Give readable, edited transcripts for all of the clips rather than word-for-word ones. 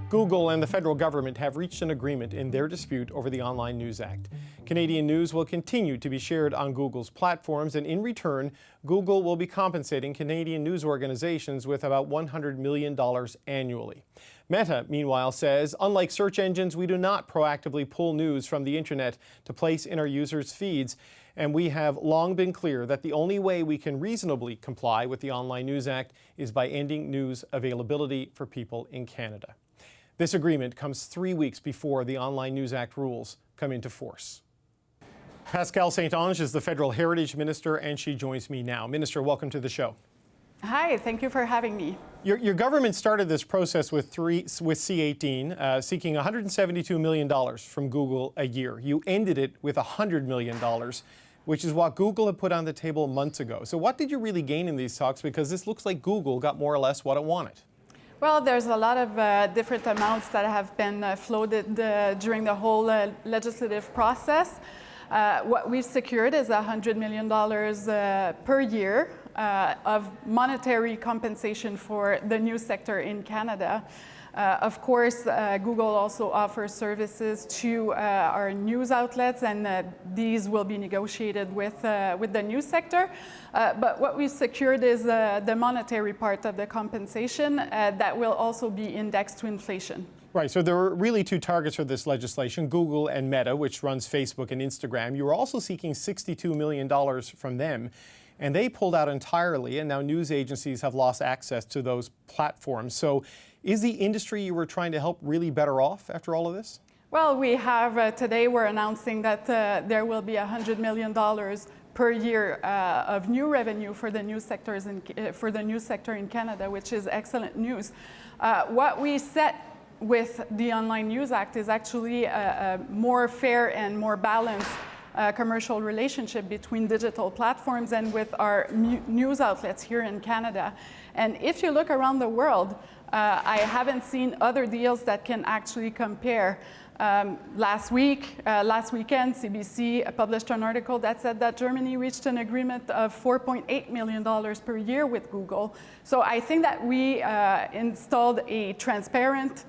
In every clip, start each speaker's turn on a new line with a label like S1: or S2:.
S1: Google and the federal government have reached an agreement in their dispute over the Online News Act. Canadian news will continue to be shared on Google's platforms, and in return, Google will be compensating Canadian news organizations with about $100 million annually. Meta, meanwhile, says, unlike search engines, we do not proactively pull news from the internet to place in our users' feeds, and we have long been clear that the only way we can reasonably comply with the Online News Act is by ending news availability for people in Canada. This agreement comes 3 weeks before the Online News Act rules come into force. Pascale St-Onge is the Federal Heritage Minister, and she joins me now. Minister, welcome to the show.
S2: Hi, thank you for having me.
S1: Your government started this process with C-18, seeking $172 million from Google a year. You ended it with $100 million, which is what Google had put on the table months ago. So what did you really gain in these talks? Because this looks like Google got more or less what it wanted.
S2: Well, there's a lot of different amounts that have been floated during the whole legislative process. What we've secured is $100 million per year of monetary compensation for the news sector in Canada. Of course, Google also offers services to our news outlets, and these will be negotiated with the news sector. But what we've secured is the monetary part of the compensation that will also be indexed to inflation.
S1: Right, so there are really two targets for this legislation, Google and Meta, which runs Facebook and Instagram. You were also seeking $62 million from them, and they pulled out entirely, and now news agencies have lost access to those platforms. So is the industry you were trying to help really better off after all of this?
S2: Well, we have, today we're announcing that there will be $100 million per year of new revenue for the news sectors for the news sector in Canada, which is excellent news. What we set with the Online News Act is actually a more fair and more balanced commercial relationship between digital platforms and with our news outlets here in Canada. And if you look around the world, I haven't seen other deals that can actually compare. Last weekend, CBC published an article that said that Germany reached an agreement of $4.8 million per year with Google. So I think that we installed a transparent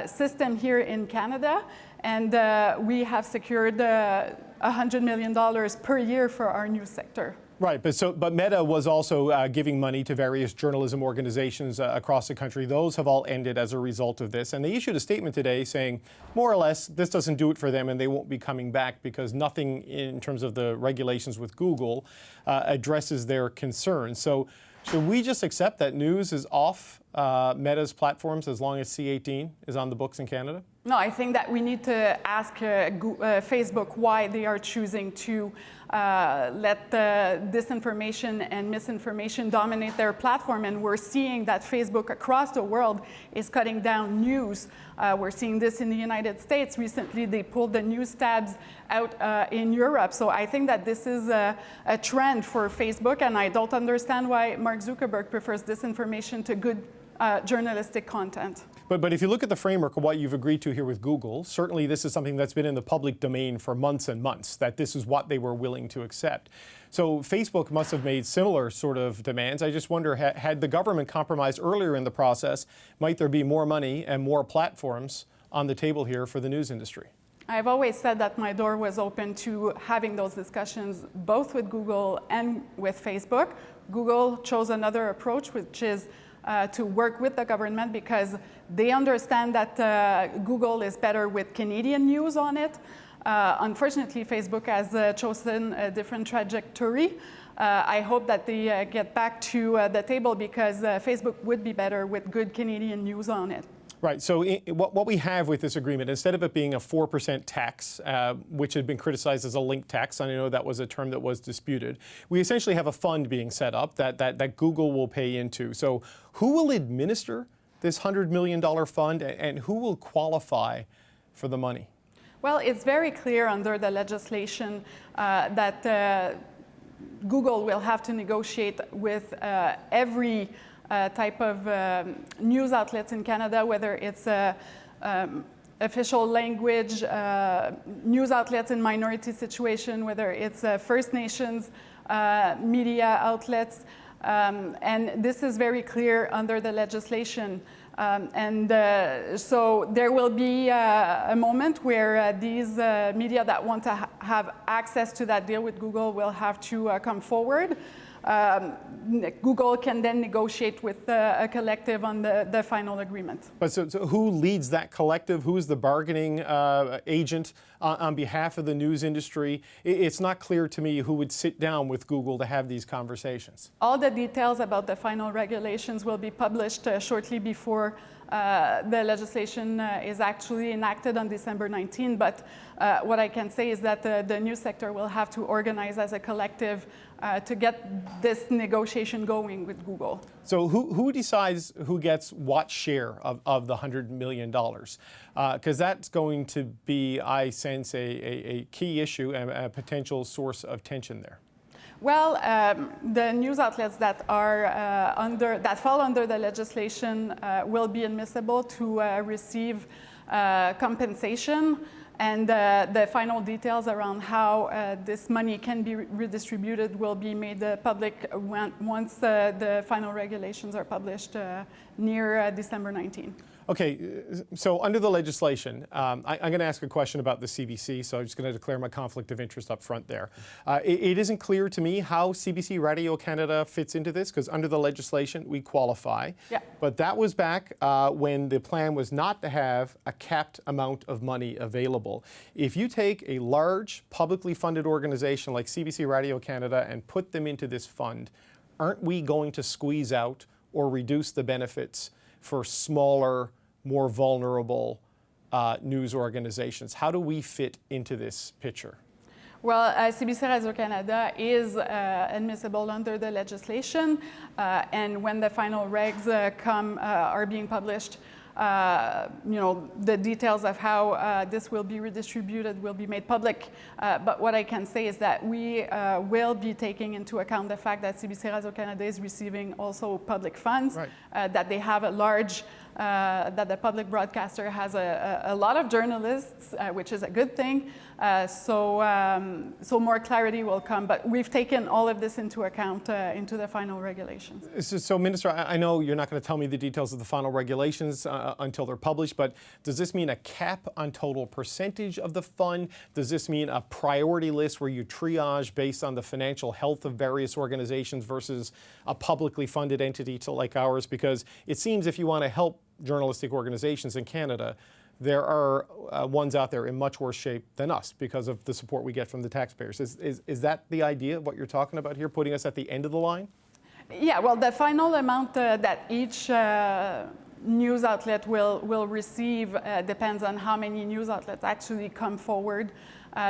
S2: system here in Canada, and we have secured $100 million per year for our news sector.
S1: Right, but Meta was also giving money to various journalism organizations across the country. Those have all ended as a result of this, and they issued a statement today saying, more or less, this doesn't do it for them and they won't be coming back because nothing in terms of the regulations with Google addresses their concerns. So should we just accept that news is off Meta's platforms as long as C-18 is on the books in Canada?
S2: No, I think that we need to ask Facebook why they are choosing to let disinformation and misinformation dominate their platform. And we're seeing that Facebook across the world is cutting down news. We're seeing this in the United States. Recently, they pulled the news tabs out in Europe. So I think that this is a trend for Facebook, and I don't understand why Mark Zuckerberg prefers disinformation to good journalistic content.
S1: But if you look at the framework of what you've agreed to here with Google, certainly this is something that's been in the public domain for months and months, that this is what they were willing to accept. So Facebook must have made similar sort of demands. I just wonder, had the government compromised earlier in the process, might there be more money and more platforms on the table here for the news industry?
S2: I've always said that my door was open to having those discussions both with Google and with Facebook. Google chose another approach, which is to work with the government because they understand that Google is better with Canadian news on it. Unfortunately, Facebook has chosen a different trajectory. I hope that they get back to the table because Facebook would be better with good Canadian news on it.
S1: Right. So what we have with this agreement, instead of it being a 4% tax, which had been criticized as a link tax, and I know that was a term that was disputed, we essentially have a fund being set up that Google will pay into. So who will administer this $100 million fund, and who will qualify for the money?
S2: Well, it's very clear under the legislation that Google will have to negotiate with every type of news outlets in Canada, whether it's official language, news outlets in minority situation, whether it's First Nations media outlets. And this is very clear under the legislation. So there will be a moment where these media that want to have access to that deal with Google will have to come forward. Google can then negotiate with a collective on the final agreement.
S1: But so who leads that collective? Who is the bargaining agent on behalf of the news industry? It's not clear to me who would sit down with Google to have these conversations.
S2: All the details about the final regulations will be published shortly before the legislation is actually enacted on December 19. But what I can say is that the news sector will have to organize as a collective to get this negotiation going with Google.
S1: So who decides who gets what share of the $100 million? Because that's going to be, I sense, a key issue and a potential source of tension there.
S2: Well, the news outlets that are that fall under the legislation will be admissible to receive compensation, and the final details around how this money can be redistributed will be made public once the final regulations are published near December 19.
S1: Okay, so under the legislation, I'm going to ask a question about the CBC, so I'm just going to declare my conflict of interest up front there. It isn't clear to me how CBC Radio Canada fits into this, because under the legislation, we qualify.
S2: Yeah.
S1: But that was back when the plan was not to have a capped amount of money available. If you take a large, publicly funded organization like CBC Radio Canada and put them into this fund, aren't we going to squeeze out or reduce the benefits for smaller, more vulnerable news organizations? How do we fit into this picture?
S2: Well, CBC Radio Canada is admissible under the legislation, and when the final regs are being published, the details of how this will be redistributed will be made public. But what I can say is that we will be taking into account the fact that CBC Radio Canada is receiving also public funds,
S1: right.
S2: That they have a large, that the public broadcaster has a lot of journalists, which is a good thing. So more clarity will come, but we've taken all of this into account into the final regulations.
S1: So Minister, I know you're not going to tell me the details of the final regulations until they're published, but does this mean a cap on total percentage of the fund? Does this mean a priority list where you triage based on the financial health of various organizations versus a publicly funded entity like ours? Because it seems if you want to help journalistic organizations in Canada, there are ones out there in much worse shape than us because of the support we get from the taxpayers. Is that the idea of what you're talking about here, putting us at the end of the line?
S2: Yeah, well, the final amount that each news outlet will receive depends on how many news outlets actually come forward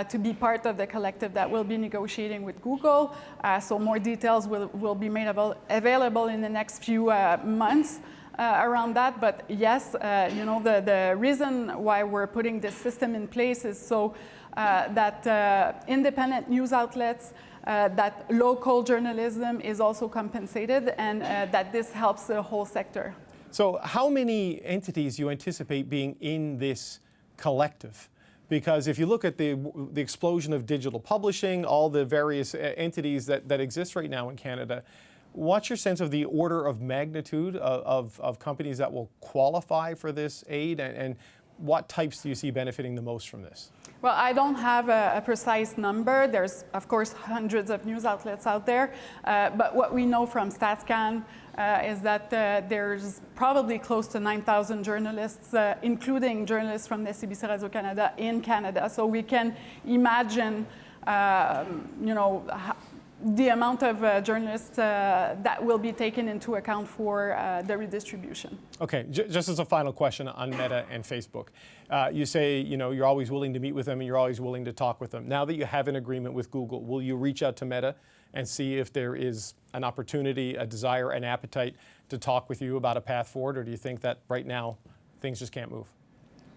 S2: to be part of the collective that will be negotiating with Google. So more details will be made available in the next few months. Around that, but yes, the reason why we're putting this system in place is so that independent news outlets, that local journalism is also compensated, and that this helps the whole sector.
S1: So how many entities do you anticipate being in this collective? Because if you look at the explosion of digital publishing, all the various entities that exist right now in Canada, what's your sense of the order of magnitude of companies that will qualify for this aid, and what types do you see benefiting the most from this?
S2: Well, I don't have a precise number. There's, of course, hundreds of news outlets out there. But what we know from StatsCan is that there's probably close to 9,000 journalists, including journalists from the CBC Radio Canada in Canada. So we can imagine, the amount of journalists that will be taken into account for the redistribution.
S1: Okay, just as a final question on Meta and Facebook. You say, you're always willing to meet with them and you're always willing to talk with them. Now that you have an agreement with Google, will you reach out to Meta and see if there is an opportunity, a desire, an appetite to talk with you about a path forward, or do you think that right now things just can't move?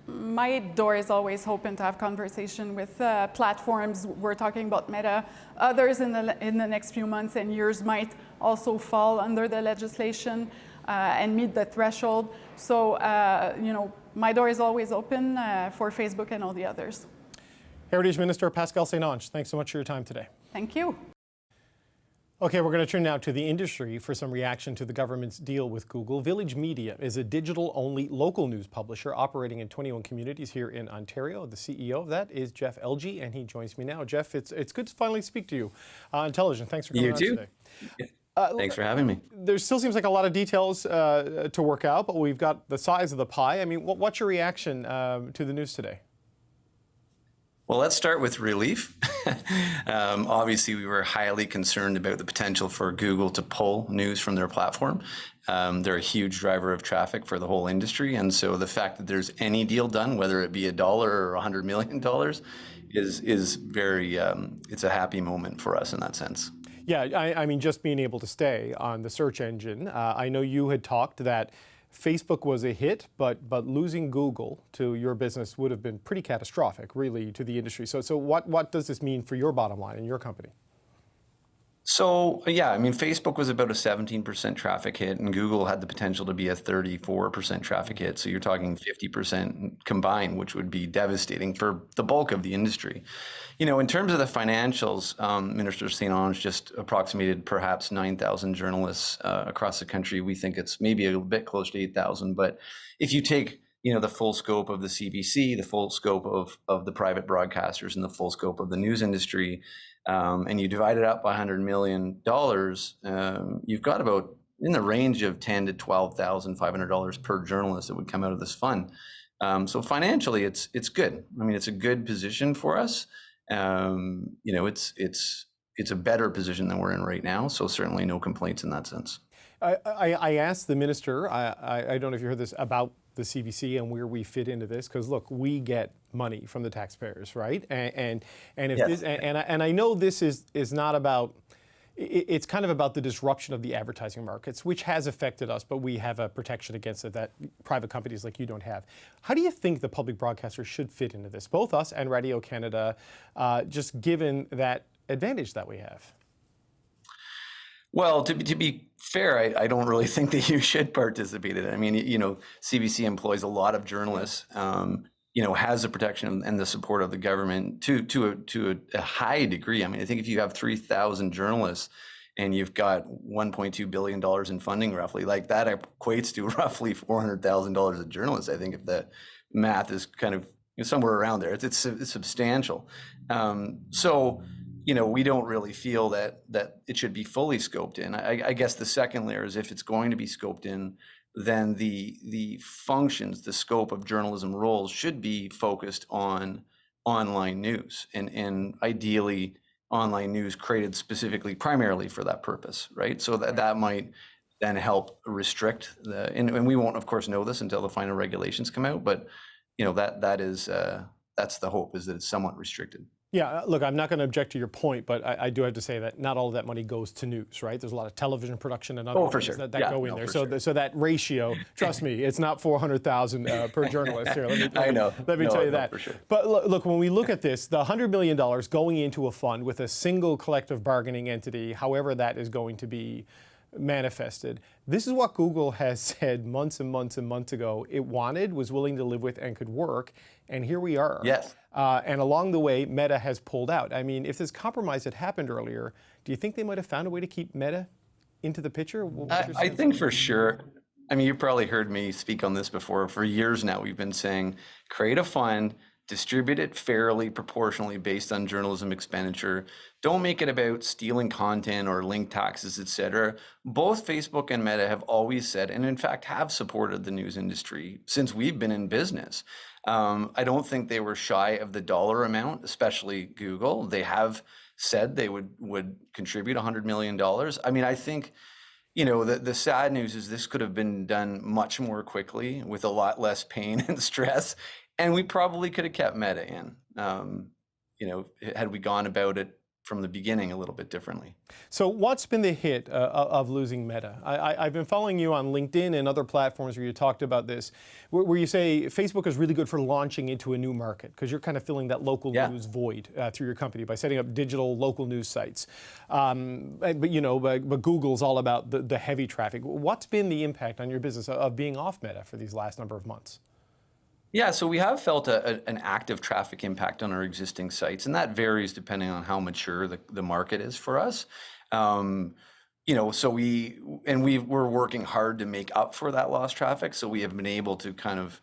S2: My door is always open to have conversation with platforms. We're talking about Meta. Others in the next few months and years might also fall under the legislation and meet the threshold. So, my door is always open for Facebook and all the others.
S1: Heritage Minister Pascale St-Onge, thanks so much for your time today.
S2: Thank you.
S1: Okay, we're going to turn now to the industry for some reaction to the government's deal with Google. Village Media is a digital-only local news publisher operating in 21 communities here in Ontario. The CEO of that is Jeff Elgie, and he joins me now. Jeff, it's good to finally speak to you on television. Thanks for coming on today.
S3: Thanks for having me.
S1: There still seems like a lot of details to work out, but we've got the size of the pie. I mean, what's your reaction to the news today?
S3: Well, let's start with relief. Obviously, we were highly concerned about the potential for Google to pull news from their platform. They're a huge driver of traffic for the whole industry. And so the fact that there's any deal done, whether it be $1 or $100 million, is very, it's a happy moment for us in that sense.
S1: Yeah, I mean, just being able to stay on the search engine. I know you had talked that Facebook was a hit, but losing Google to your business would have been pretty catastrophic, really, to the industry. So what does this mean for your bottom line in your company?
S3: So, yeah, I mean, Facebook was about a 17% traffic hit, and Google had the potential to be a 34% traffic hit. So you're talking 50% combined, which would be devastating for the bulk of the industry. You know, in terms of the financials, Minister St-Onge just approximated perhaps 9,000 journalists across the country. We think it's maybe a bit close to 8,000. But if you take, you know, the full scope of the CBC, the full scope of the private broadcasters, and the full scope of the news industry, and you divide it up by $100 million, you've got about in the range of $10,000 to $12,500 per journalist that would come out of this fund. So financially, it's good. I mean, it's a good position for us. You know, it's a better position than we're in right now. So certainly no complaints in that sense.
S1: I asked the minister, I don't know if you heard this, about the CBC and where we fit into this, because look, we get money from the taxpayers, right? And if
S3: Yes.
S1: this, and I know this is not about, it's kind of about the disruption of the advertising markets, which has affected us, but we have a protection against it that private companies like you don't have. How do you think the public broadcasters should fit into this, both us and Radio Canada, just given that advantage that we have?
S3: Well, to be fair, I don't really think that you should participate in it. I mean, you know, CBC employs a lot of journalists, you know, has the protection and the support of the government to a high degree. I mean, I think if you have 3,000 journalists and you've got $1.2 billion in funding roughly, like that equates to roughly $400,000 a journalist. I think if the math is kind of, you know, somewhere around there, it's substantial. So, you know, we don't really feel that it should be fully scoped in. I guess the second layer is if it's going to be scoped in, then the functions, the scope of journalism roles should be focused on online news and ideally online news created specifically primarily for that purpose, right? So that might then help restrict and we won't of course know this until the final regulations come out, but you know, that's the hope, is that it's somewhat restricted.
S1: Yeah, look, I'm not going to object to your point, but I do have to say that not all of that money goes to news, right? There's a lot of television production and other things that go in there. So that ratio, trust me, it's not 400,000 per journalist here. Let me tell you that. For sure. But look, when we look at this, the $100 million going into a fund with a single collective bargaining entity, however that is going to be manifested. This is what Google has said months and months and months ago it wanted, was willing to live with, and could work. And here we are.
S3: Yes.
S1: And along the way, Meta has pulled out. I mean, if this compromise had happened earlier, do you think they might have found a way to keep Meta into the picture?
S3: I think for sure. I mean, you've probably heard me speak on this before. For years now, we've been saying, create a fund, distribute it fairly, proportionally based on journalism expenditure. Don't make it about stealing content or link taxes, et cetera. Both Facebook and Meta have always said, and in fact have supported the news industry since we've been in business. I don't think they were shy of the dollar amount, especially Google. They have said they would contribute $100 million. I mean, I think, you know, the sad news is this could have been done much more quickly with a lot less pain and stress. And we probably could have kept Meta in, you know, had we gone about it from the beginning a little bit differently.
S1: So what's been the hit of losing Meta? I've been following you on LinkedIn and other platforms where you talked about this, where you say Facebook is really good for launching into a new market because you're kind of filling that local news void through your company by setting up digital local news sites. But you know, but Google's all about the heavy traffic. What's been the impact on your business of being off Meta for these last number of months?
S3: Yeah, so we have felt an active traffic impact on our existing sites, and that varies depending on how mature the market is for us. So we're working hard to make up for that lost traffic. So we have been able to kind of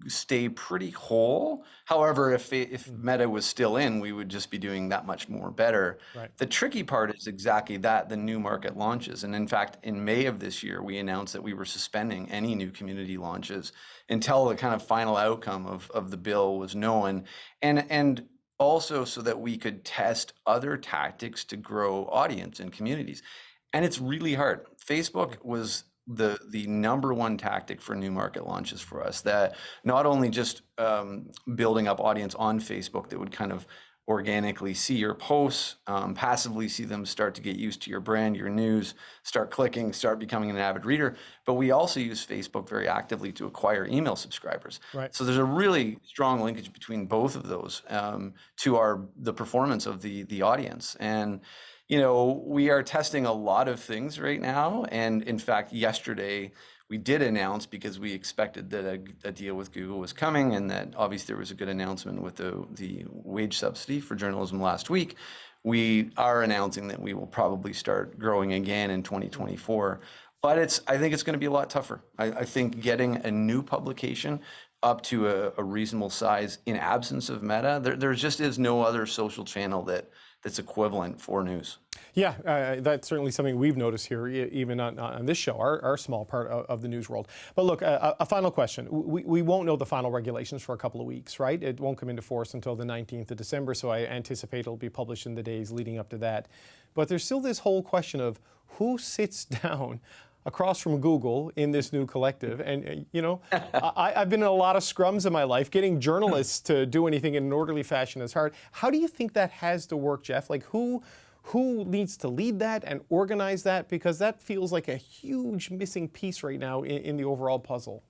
S3: stay pretty whole. However, if Meta was still in, we would just be doing that much more better.
S1: Right.
S3: The tricky part is exactly that, the new market launches. And in fact, in May of this year, we announced that we were suspending any new community launches until the kind of final outcome of the bill was known. And also so that we could test other tactics to grow audience in communities. And it's really hard. Facebook was the number one tactic for new market launches for us, that not only just building up audience on Facebook that would kind of organically see your posts, passively see them start to get used to your brand, your news, start clicking, start becoming an avid reader, but we also use Facebook very actively to acquire email subscribers.
S1: Right.
S3: So there's a really strong linkage between both of those to the performance of the audience. And we are testing a lot of things right now. And in fact, yesterday we did announce, because we expected that a deal with Google was coming, and that obviously there was a good announcement with the wage subsidy for journalism last week. We are announcing that we will probably start growing again in 2024. But I think it's going to be a lot tougher. I think getting a new publication up to a reasonable size in absence of Meta, there just is no other social channel that's equivalent for news.
S1: Yeah, that's certainly something we've noticed here, even on this show, our small part of the news world. But look, a final question. We won't know the final regulations for a couple of weeks, right? It won't come into force until the 19th of December, so I anticipate it'll be published in the days leading up to that. But there's still this whole question of who sits down across from Google in this new collective. And, I've been in a lot of scrums in my life. Getting journalists to do anything in an orderly fashion is hard. How do you think that has to work, Jeff? Like, who needs to lead that and organize that? Because that feels like a huge missing piece right now in the overall puzzle.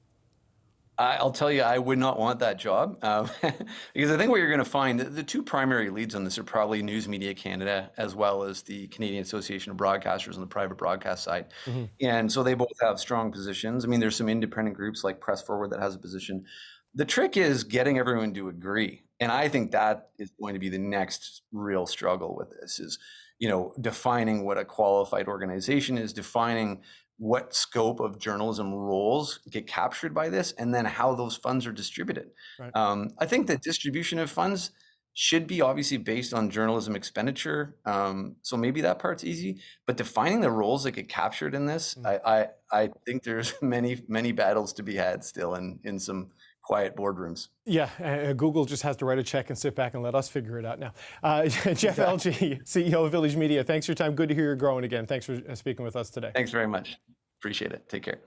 S3: I'll tell you, I would not want that job because I think what you're going to find, the two primary leads on this are probably News Media Canada, as well as the Canadian Association of Broadcasters on the private broadcast side. Mm-hmm. And so they both have strong positions. I mean, there's some independent groups like Press Forward that has a position. The trick is getting everyone to agree. And I think that is going to be the next real struggle with this is, defining what a qualified organization is, defining what scope of journalism roles get captured by this, and then how those funds are distributed. Right. I think the distribution of funds should be obviously based on journalism expenditure. So maybe that part's easy, but defining the roles that get captured in this, I think there's many battles to be had still in some quiet boardrooms.
S1: Yeah, Google just has to write a check and sit back and let us figure it out now. Jeff Elgie, CEO of Village Media, thanks for your time. Good to hear you're growing again. Thanks for speaking with us today.
S3: Thanks very much. Appreciate it. Take care.